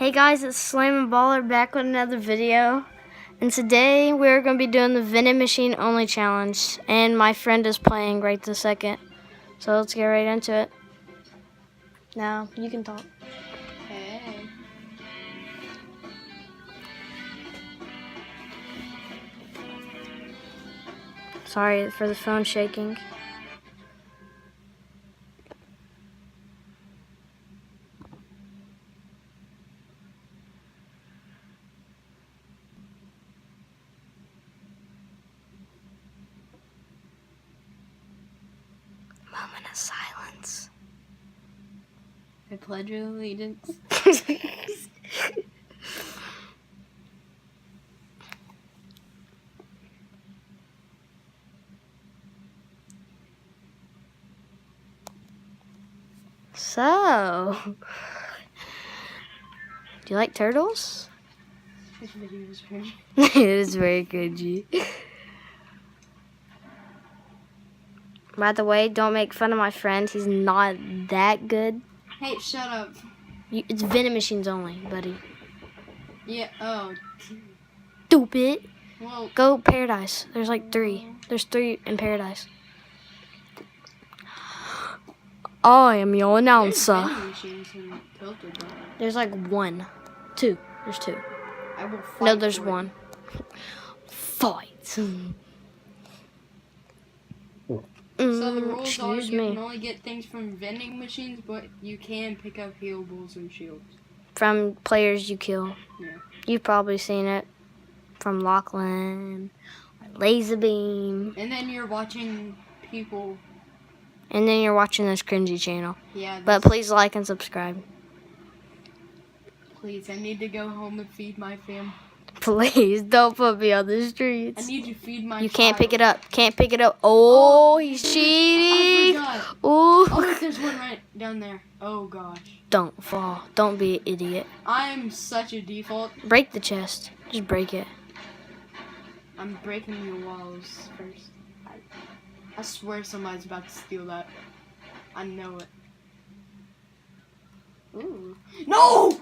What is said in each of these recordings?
Hey guys, it's Slam and Baller back with another video. And today we're going to be doing the vending machine only challenge. And my friend is playing right this second. So let's get right into it. Now, you can talk. Hey. Sorry for the phone shaking. Moment of silence. I pledge allegiance. So, do you like turtles? This video is cringy. It is very cringy. By the way, don't make fun of my friend. He's not that good. Hey, shut up. It's vending machines only, buddy. Yeah, oh. Stupid. Well, Go Paradise. There's like 3. There's 3 in Paradise. I am your there's announcer. vending machines in Tilted, though. There's like 1. 2. There's 2. I will fight No, there's for it. 1. Fight. So the rules are Excuse you me. can only get things from vending machines, but you can pick up healables and shields. From players you kill. Yeah. You've probably seen it from Lachlan, Laser Beam, And then you're watching people. and then you're watching this cringy channel. Yeah. But please like and subscribe. Please, I need to go home and feed my fam. Please don't put me on the I streets. need to feed my. You can't pick it child. up. Can't pick it up. Oh, he's I cheating. forgot. Ooh. Oh, look, there's one right down there. Oh gosh. Don't fall. Don't be an idiot. I'm such a default. Break the chest. Just break it. I'm breaking your walls first. I swear somebody's about to steal that. I know it. Ooh. No!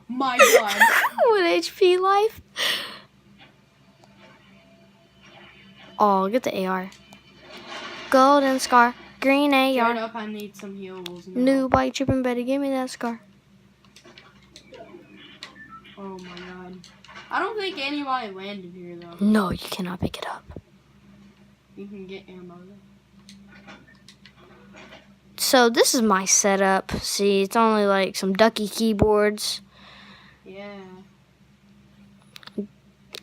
My god. With HP life. Oh, get the AR. Golden scar. Green Straight AR. up, I need some healables now. New bike tripping Betty. Give me that scar. Oh my god. I don't think anybody landed here though. No, you cannot pick it up. You can get ammo though. So this is my setup. See, it's only like some ducky keyboards. Yeah. I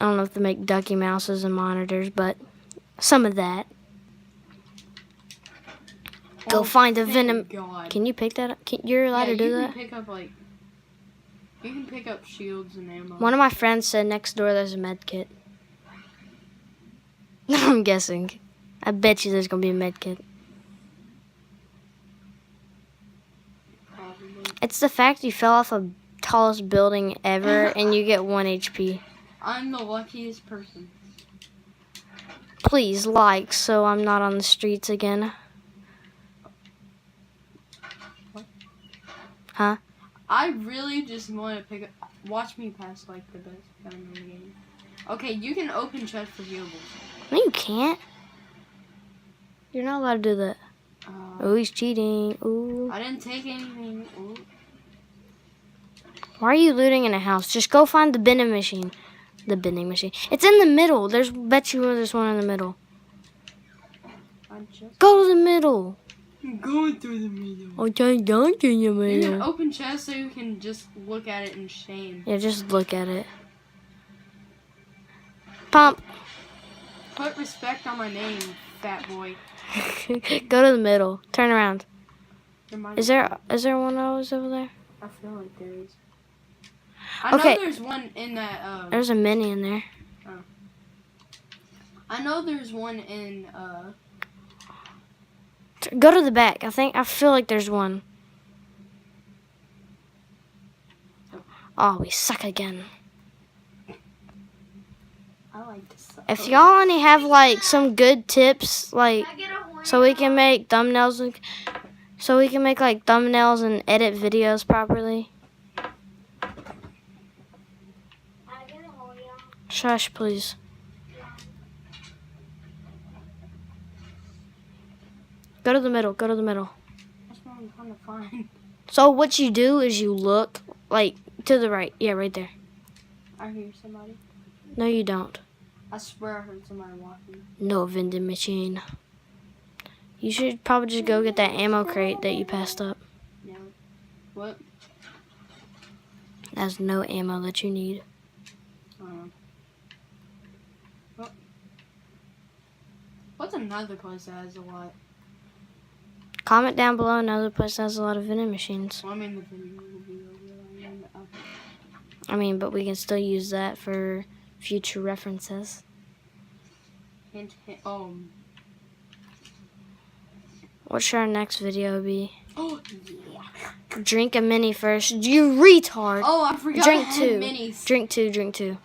don't know if they make ducky mouses and monitors, but some of that. Go Oh, find a thank venom. God. Can you pick that up? You're allowed to do you that? can pick up like. You can pick up shields and ammo. One of my friends said next door there's a med kit. I'm guessing. I bet you there's gonna be a med kit. Probably. It's the fact you fell off the tallest building ever and you get 1 HP. I'm the luckiest person. Please like so I'm not on the streets again. What? Huh? I really just want to pick up. Watch me pass like the best gun in the game. Okay, you can open chest for healables. No, you can't. You're not allowed to do that. Oh, he's cheating. Ooh. I didn't take anything. Ooh. Why are you looting in a house? Just go find the vending machine. The vending machine. It's in the middle. Bet you there's one in the middle. I just. Go to the middle. I'm going through the middle. Oh, don't in the You can middle. open chest so you can just look at it in shame. Yeah, just look at it. Pump. Put respect on my name, fat boy. Go to the middle. Turn around. There might Is there one of those over there? I feel like there is. I Okay. know there's one in that. There's a mini in there. I know there's one in. Go to the back. I feel like there's one. Oh, we suck again. I like to suck. If y'all only have like some good tips, like so we can make thumbnails, so we can make like thumbnails and edit videos properly. Shush, please. Go to the middle. Go to the middle. That's what I'm trying to find. So what you do is you look, like, to the right. Yeah, right there. I hear somebody. No, you don't. I swear I heard somebody walking. No vending machine. You should probably just go get that ammo crate that you passed up. No. What? There's no ammo that you need. What? What's another place that has a lot? Comment down below another place that has a lot of vending machines. Well, I mean, the video will be over there. But we can still use that for future references. Hint, hint. What should our next video be? Oh, yeah. Drink a mini first. You retard. Oh, I forgot Drink I had two. minis. Drink two. Drink two.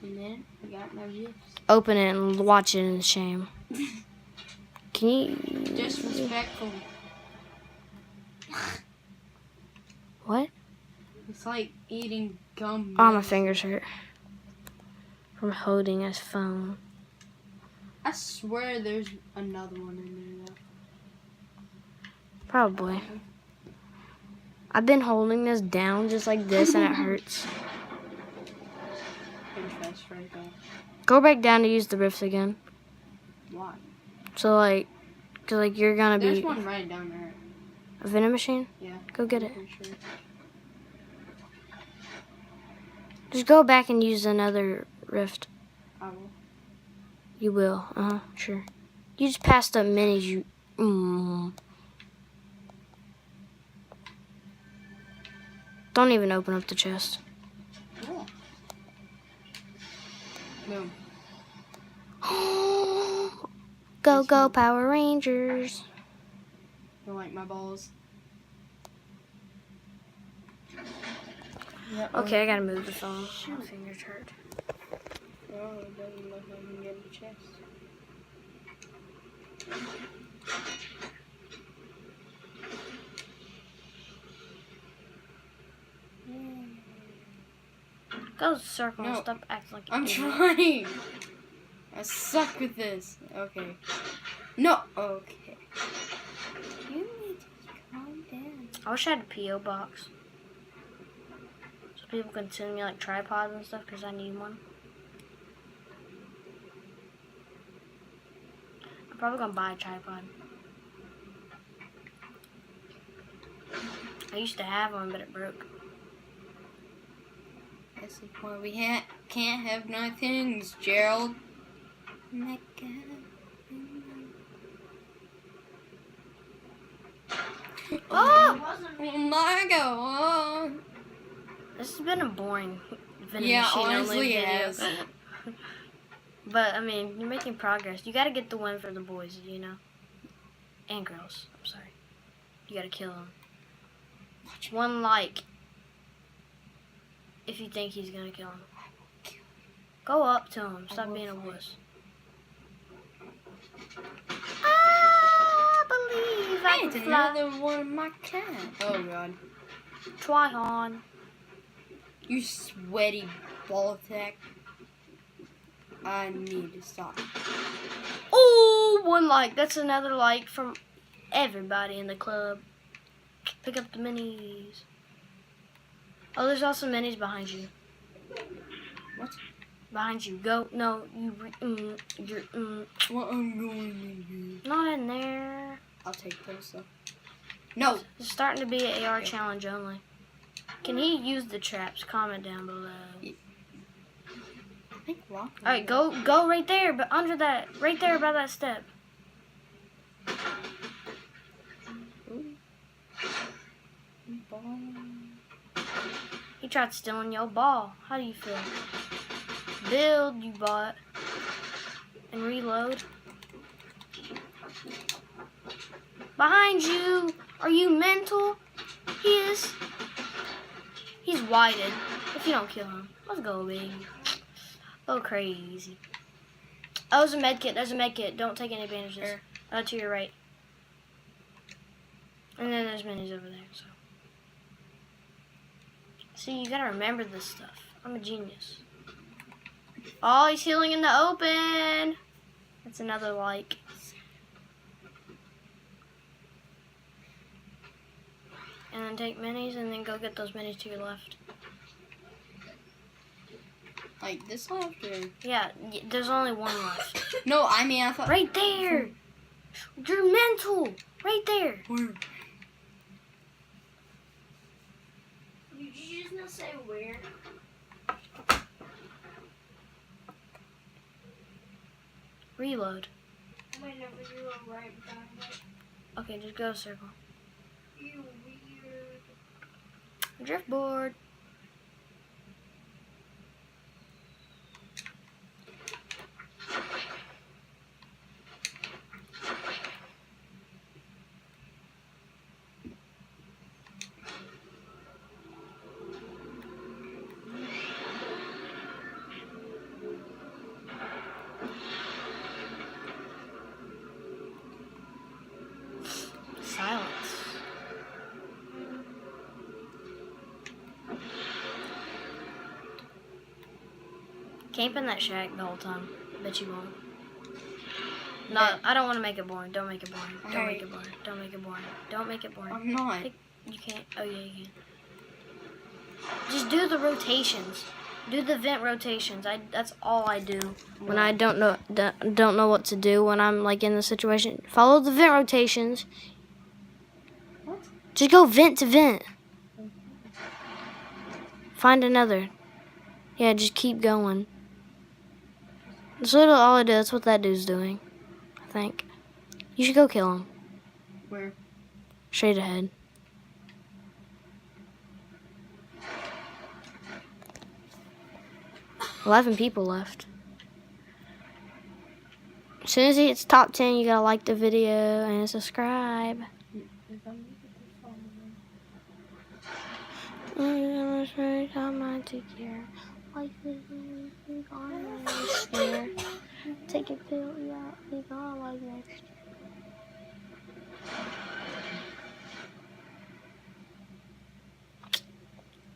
And then I got my gifts. Open it and watch it in shame. Can you? Disrespectful. What? It's like eating gum. Oh, my fingers hurt from holding his phone. I swear there's another one in there though. Probably. I've been holding this down just like this and it hurts. Pinch right there. Go back down to use the rifts again. Why? So like, cause like you're gonna There's be one right down there. a vending machine. Yeah. Go get it. Pretty sure. Just go back and use another rift. I will. You will. Sure. You just passed up minis. You. Don't even open up the chest. Yeah. Boom. Go, go, Power Rangers. You like my balls? Yep. Okay, I gotta move the phone. My fingers hurt. Oh, it doesn't look like I can get the chest. Go circle and No. stop acting like I'm an idiot. trying. I suck with this. Okay. No. Okay. You need to calm down. I wish I had a P.O. box. So people can send me like tripods and stuff because I need one. I'm probably gonna buy a tripod. I used to have one, but it broke. This is why we can't have nice things, Gerald. Oh my God! This has been a boring vending Yeah, machine only honestly, it video. has. But I mean, you're making progress. You gotta get the win for the boys, you know, and girls. I'm sorry. You gotta kill them. One like. If you think he's gonna kill him. Go up to him. Stop being a wuss. I believe I It's can fly. another one of my kind. Oh God. Try on. You sweaty ball attack. I need to stop. Oh, one like. That's another like from everybody in the club. Pick up the minis. Oh, there's also minis behind you. What? Behind you. Go. No, you're. What I'm going to do? Not in there. I'll take those though. No. It's starting to be an AR challenge only. Can he use the traps? Comment down below. I think walk. Alright, go right there, but under that, right there by that step. Ball. He tried stealing your ball. How do you feel? Build, you bot. And reload. Behind you! Are you mental? He is. He's whited. If you don't kill him. Let's go, baby. Go crazy. Oh, there's a med kit. There's a med kit. Don't take any bandages. To your right. And then there's minis over there, so. See, you gotta remember this stuff. I'm a genius. Oh, he's healing in the open. That's another like. And then take minis and then go get those minis to your left. Like this left or? Yeah, there's only one left. No, I mean I thought. Right there. You're mental. Right there. Where? Did you just not say where? Reload. Wait, no, but you were right behind it. Okay, just go circle. You weird. Driftboard. Silence. Camp in that shack the whole time. Bet you won't. No, I don't want to make it boring. Don't make it boring. Don't make it boring. Don't make it boring. Don't make it boring. I'm not. You can't. Oh yeah, you can. Just do the rotations. Do the vent rotations. That's all I do when I don't know what to do when I'm like in the situation. Follow the vent rotations. What? Just go vent to vent. Find another. Yeah, just keep going. That's literally all I do. That's what that dude's doing. I think. You should go kill him. Where? Straight ahead. $11 people left. As soon as it's top 10, you gotta like the video and subscribe. Take a pill, yeah, be gone like next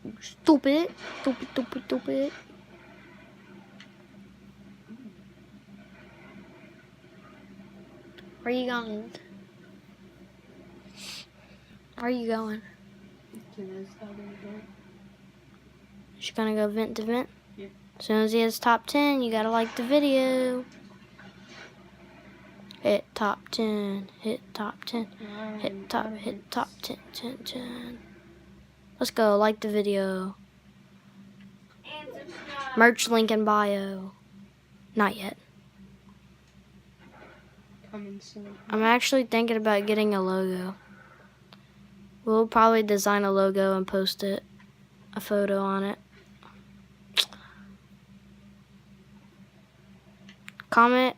year. Stupid. Where you going? Where are you going? She's gonna go vent to vent? Yeah. As soon as he hits top 10, you gotta like the video. Hit top 10, hit top 10, hit top 10, 10, 10. Let's go, like the video. And subscribe. Merch link in bio. Not yet. Coming soon. I'm actually thinking about getting a logo. We'll probably design a logo and post it, a photo on it. Comment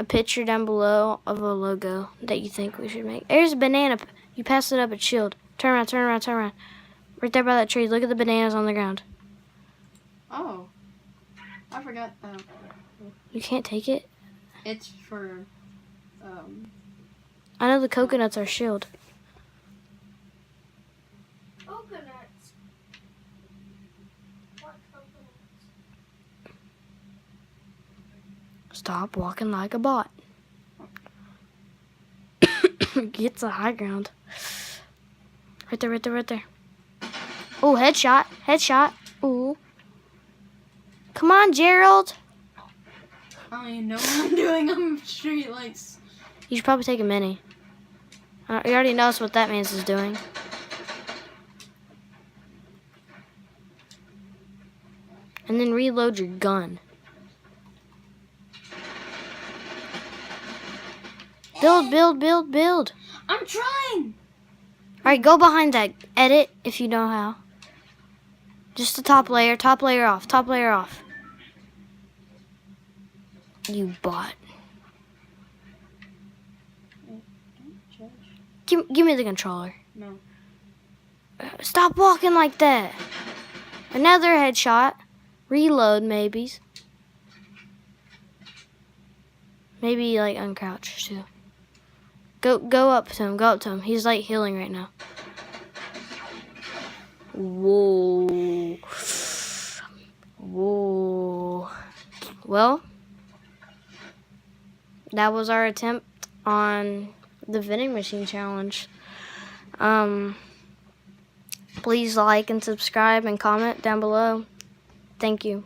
a picture down below of a logo that you think we should make. There's a banana. You passed it up at Shield. Turn around, turn around, turn around. Right there by that tree. Look at the bananas on the ground. Oh. I forgot. You can't take it? It's for, I know the coconuts are Shield. Coconuts. What coconuts? Stop walking like a bot. Get the high ground. Right there, right there, right there. Oh, headshot. Headshot. Ooh. Come on, Gerald. I don't even know what I'm doing. I'm straight lights. You should probably take a mini. You already noticed what that man's is doing. And then reload your gun. Build, build, build, build. I'm trying. Alright, go behind that. Edit if you know how. Just the top layer off, top layer off. You bot. Give me the controller. No. Stop walking like that. Another headshot. Reload, maybes. Maybe like uncrouch too. Go up to him. Go up to him. He's like healing right now. Whoa. Whoa. Well, that was our attempt on the vending machine challenge. Please like and subscribe and comment down below. Thank you.